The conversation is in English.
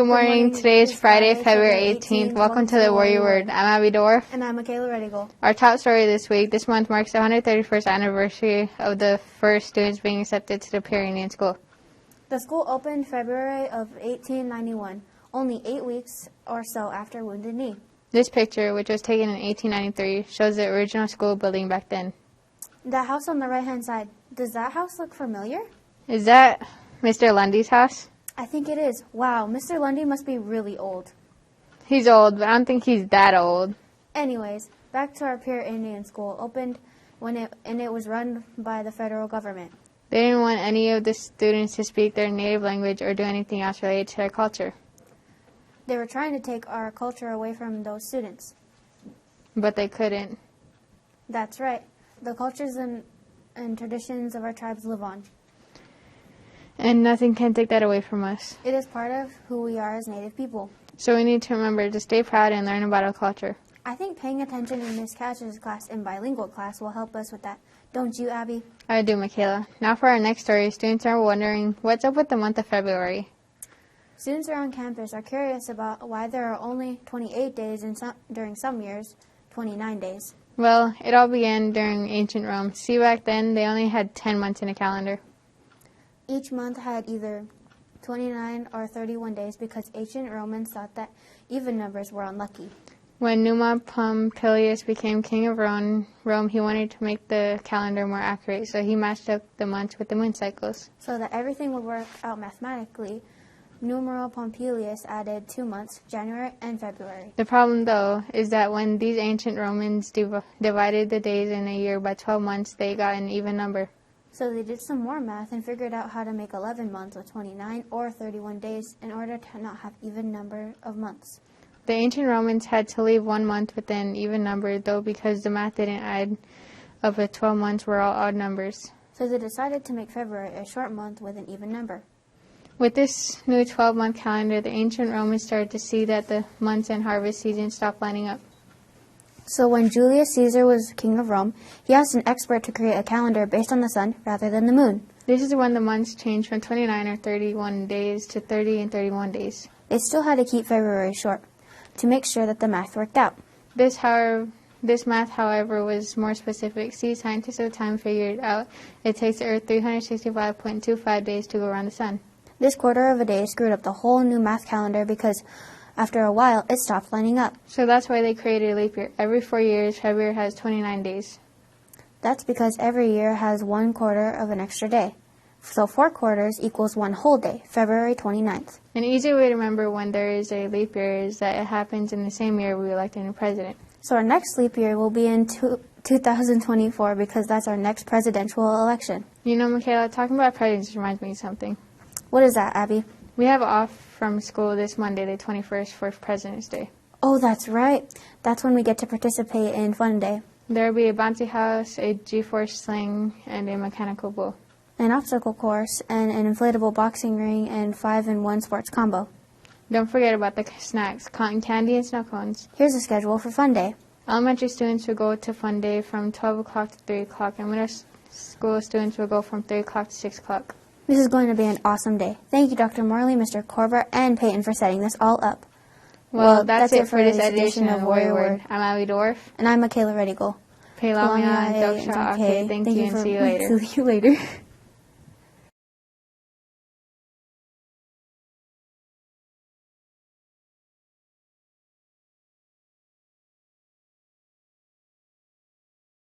morning. Today is Friday, February 18th. Welcome to the Warrior Word. I'm Abby Dorff. And I'm Miquela. Our top story this month marks the 131st anniversary of the first students being accepted to the Peer Indian School. The school opened February of 1891, only 8 weeks or so after Wounded Knee. This picture, which was taken in 1893, shows the original school building back then. The house on the right-hand side, does that house look familiar? Is that Mr. Lundy's house? I think it is. Wow, Mr. Lundy must be really old. He's old, but I don't think he's that old. Anyways, back to our Peer Indian School, opened and it was run by the federal government. They didn't want any of the students to speak their native language or do anything else related to their culture. They were trying to take our culture away from those students. But they couldn't. That's right. The cultures and traditions of our tribes live on. And nothing can take that away from us. It is part of who we are as Native people. So we need to remember to stay proud and learn about our culture. I think paying attention in Miss Catcher's class and bilingual class will help us with that. Don't you, Abby? I do, Miquela. Now for our next story, students are wondering what's up with the month of February. Students around campus are curious about why there are only 28 days during some years, 29 days. Well, it all began during ancient Rome. See, back then they only had 10 months in a calendar. Each month had either 29 or 31 days because ancient Romans thought that even numbers were unlucky. When Numa Pompilius became king of Rome, he wanted to make the calendar more accurate, so he matched up the months with the moon cycles. So that everything would work out mathematically, Numeral Pompilius added 2 months, January and February. The problem, though, is that when these ancient Romans divided the days in a year by 12 months, they got an even number. So they did some more math and figured out how to make 11 months with 29 or 31 days in order to not have even number of months. The ancient Romans had to leave 1 month with an even number, though, because the math didn't add up with 12 months were all odd numbers. So they decided to make February a short month with an even number. With this new 12-month calendar, the ancient Romans started to see that the months and harvest seasons stopped lining up. So when Julius Caesar was king of Rome, he asked an expert to create a calendar based on the sun rather than the moon. This is when the months changed from 29 or 31 days to 30 and 31 days. They still had to keep February short to make sure that the math worked out. This math, however, was more specific. See, scientists at the time figured out it takes the Earth 365.25 days to go around the sun. This quarter of a day screwed up the whole new math calendar because after a while it stopped lining up. So that's why they created a leap year. Every 4 years, February has 29 days. That's because every year has 1 quarter of an extra day. So 4 quarters equals 1 whole day, February 29th. An easy way to remember when there is a leap year is that it happens in the same year we elect a new president. So our next leap year will be in 2024 because that's our next presidential election. You know, Miquela, talking about presidents reminds me of something. What is that, Abby? We have off from school this Monday, the 21st, for President's Day. Oh, that's right. That's when we get to participate in Fun Day. There will be a bouncy house, a G-force sling, and a mechanical bull. An obstacle course, and an inflatable boxing ring, and 5-in-1 sports combo. Don't forget about the snacks, cotton candy and snow cones. Here's a schedule for Fun Day. Elementary students will go to Fun Day from 12 o'clock to 3 o'clock, and middle school students will go from 3 o'clock to 6 o'clock. This is going to be an awesome day. Thank you, Dr. Morley, Mr. Corbett, and Peyton for setting this all up. Well, that's it for this edition of Warrior Word. I'm Abby Dorff. And I'm Miquela. Thank you, and see you later. See you later.